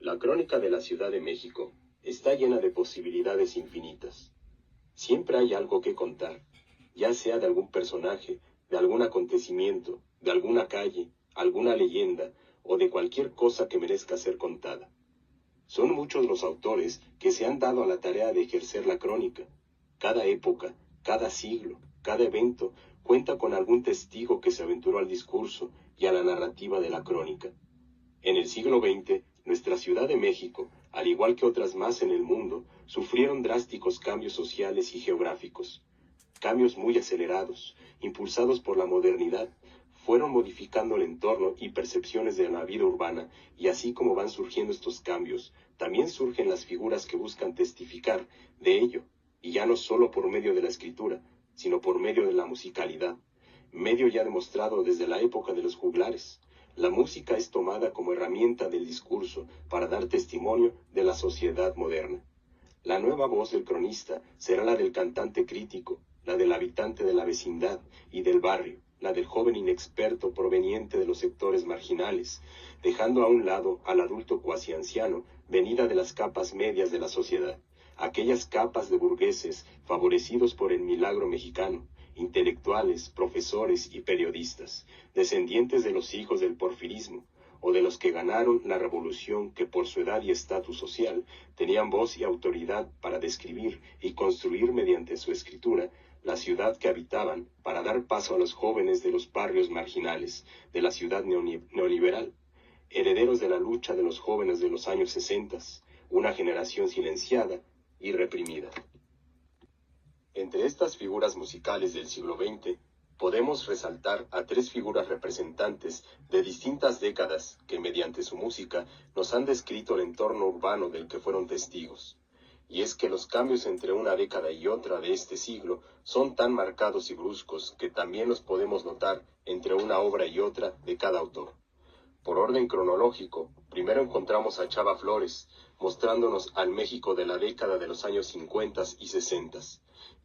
La crónica de la Ciudad de México está llena de posibilidades infinitas. Siempre hay algo que contar, ya sea de algún personaje, de algún acontecimiento, de alguna calle, alguna leyenda, o de cualquier cosa que merezca ser contada. Son muchos los autores que se han dado a la tarea de ejercer la crónica. Cada época, cada siglo, cada evento cuenta con algún testigo que se aventuró al discurso y a la narrativa de la crónica. En el siglo XX, nuestra Ciudad de México, al igual que otras más en el mundo, sufrieron drásticos cambios sociales y geográficos. Cambios muy acelerados, impulsados por la modernidad, fueron modificando el entorno y percepciones de la vida urbana, y así como van surgiendo estos cambios, también surgen las figuras que buscan testificar de ello, y ya no solo por medio de la escritura, sino por medio de la musicalidad, medio ya demostrado desde la época de los juglares. La música es tomada como herramienta del discurso para dar testimonio de la sociedad moderna. La nueva voz del cronista será la del cantante crítico, la del habitante de la vecindad y del barrio, la del joven inexperto proveniente de los sectores marginales, dejando a un lado al adulto cuasi anciano, venida de las capas medias de la sociedad, aquellas capas de burgueses favorecidos por el milagro mexicano, intelectuales, profesores y periodistas, descendientes de los hijos del porfirismo, o de los que ganaron la revolución que por su edad y estatus social tenían voz y autoridad para describir y construir mediante su escritura la ciudad que habitaban, para dar paso a los jóvenes de los barrios marginales de la ciudad neoliberal, herederos de la lucha de los jóvenes de los años 60, una generación silenciada y reprimida. Entre estas figuras musicales del siglo XX, podemos resaltar a tres figuras representantes de distintas décadas que mediante su música nos han descrito el entorno urbano del que fueron testigos. Y es que los cambios entre una década y otra de este siglo son tan marcados y bruscos que también los podemos notar entre una obra y otra de cada autor. Por orden cronológico, primero encontramos a Chava Flores, mostrándonos al México de la década de los años 50 y 60.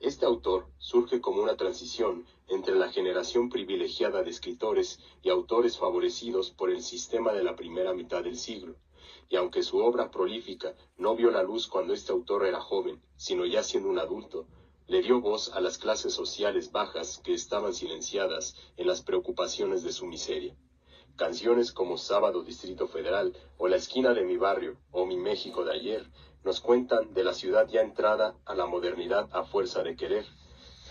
Este autor surge como una transición entre la generación privilegiada de escritores y autores favorecidos por el sistema de la primera mitad del siglo. Y aunque su obra prolífica no vio la luz cuando este autor era joven, sino ya siendo un adulto, le dio voz a las clases sociales bajas que estaban silenciadas en las preocupaciones de su miseria. Canciones como Sábado Distrito Federal o La esquina de mi barrio o Mi México de ayer nos cuentan de la ciudad ya entrada a la modernidad a fuerza de querer,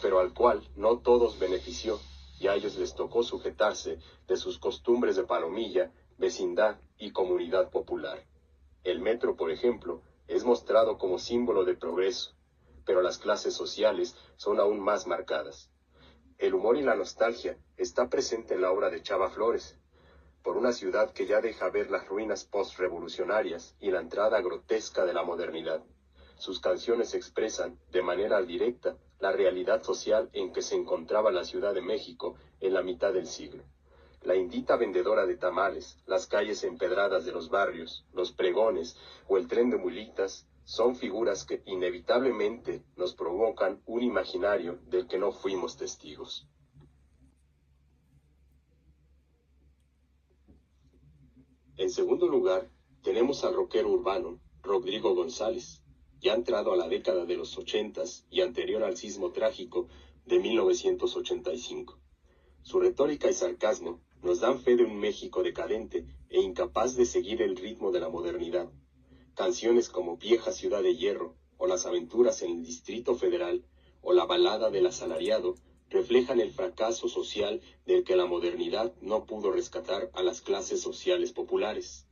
pero al cual no todos benefició, y a ellos les tocó sujetarse de sus costumbres de palomilla, vecindad y comunidad popular. El metro, por ejemplo, es mostrado como símbolo de progreso, pero las clases sociales son aún más marcadas. El humor y la nostalgia está presente en la obra de Chava Flores, por una ciudad que ya deja ver las ruinas post-revolucionarias y la entrada grotesca de la modernidad. Sus canciones expresan, de manera directa, la realidad social en que se encontraba la Ciudad de México en la mitad del siglo. La indita vendedora de tamales, las calles empedradas de los barrios, los pregones o el tren de mulitas son figuras que inevitablemente nos provocan un imaginario del que no fuimos testigos. En segundo lugar, tenemos al rockero urbano, Rodrigo González, ya entrado a la década de los 80 y anterior al sismo trágico de 1985. Su retórica y sarcasmo nos dan fe de un México decadente e incapaz de seguir el ritmo de la modernidad. Canciones como Vieja Ciudad de Hierro, o Las Aventuras en el Distrito Federal, o La Balada del Asalariado, reflejan el fracaso social del que la modernidad no pudo rescatar a las clases sociales populares.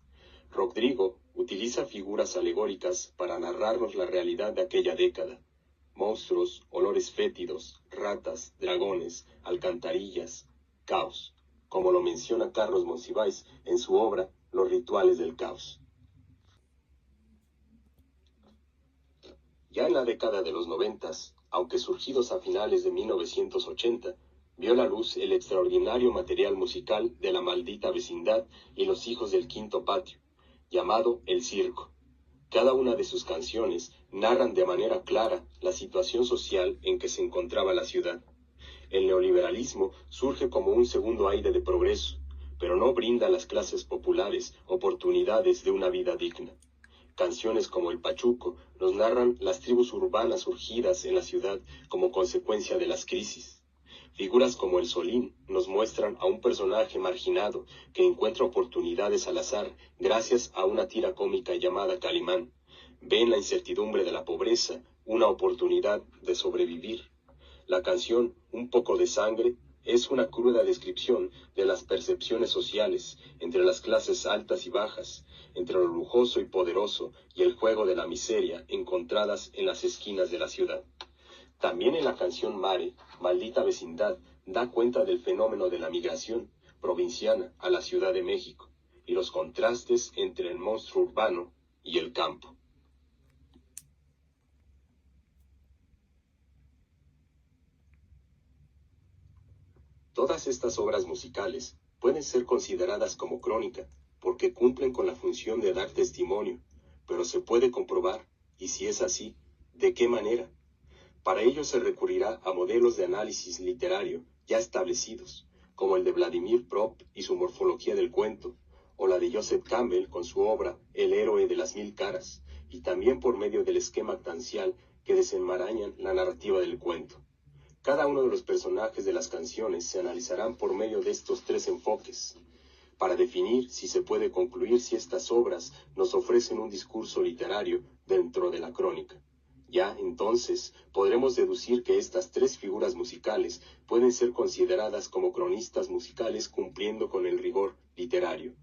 Rodrigo utiliza figuras alegóricas para narrarnos la realidad de aquella década. Monstruos, olores fétidos, ratas, dragones, alcantarillas, caos, como lo menciona Carlos Monsiváis en su obra Los Rituales del Caos. Ya en la década de los 90, aunque surgidos a finales de 1980, vio la luz el extraordinario material musical de La Maldita Vecindad y Los Hijos del Quinto Patio, llamado El Circo. Cada una de sus canciones narran de manera clara la situación social en que se encontraba la ciudad. El neoliberalismo surge como un segundo aire de progreso, pero no brinda a las clases populares oportunidades de una vida digna. Canciones como El Pachuco nos narran las tribus urbanas surgidas en la ciudad como consecuencia de las crisis. Figuras como el Solín nos muestran a un personaje marginado que encuentra oportunidades al azar gracias a una tira cómica llamada Calimán. Ve en la incertidumbre de la pobreza una oportunidad de sobrevivir. La canción Un poco de sangre es una cruda descripción de las percepciones sociales entre las clases altas y bajas, entre lo lujoso y poderoso y el juego de la miseria encontradas en las esquinas de la ciudad. También en la canción Mare, Maldita Vecindad, da cuenta del fenómeno de la migración provinciana a la Ciudad de México y los contrastes entre el monstruo urbano y el campo. Todas estas obras musicales pueden ser consideradas como crónica, porque cumplen con la función de dar testimonio, pero se puede comprobar, y si es así, ¿de qué manera? Para ello se recurrirá a modelos de análisis literario ya establecidos, como el de Vladimir Prop y su morfología del cuento, o la de Joseph Campbell con su obra El héroe de las mil caras, y también por medio del esquema actancial que desenmarañan la narrativa del cuento. Cada uno de los personajes de las canciones se analizarán por medio de estos tres enfoques, para definir si se puede concluir si estas obras nos ofrecen un discurso literario dentro de la crónica. Ya entonces podremos deducir que estas tres figuras musicales pueden ser consideradas como cronistas musicales cumpliendo con el rigor literario.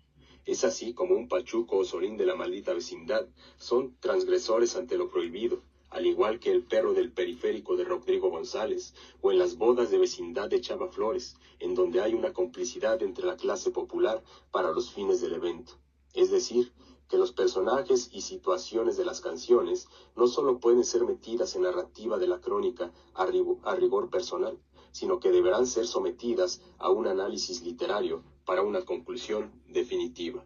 Es así como un Pachuco o Solín de la Maldita Vecindad son transgresores ante lo prohibido, al igual que El perro del periférico de Rodrigo González, o en Las bodas de vecindad de Chava Flores, en donde hay una complicidad entre la clase popular para los fines del evento. Es decir, que los personajes y situaciones de las canciones no solo pueden ser metidas en narrativa de la crónica a rigor personal, sino que deberán ser sometidas a un análisis literario para una conclusión definitiva.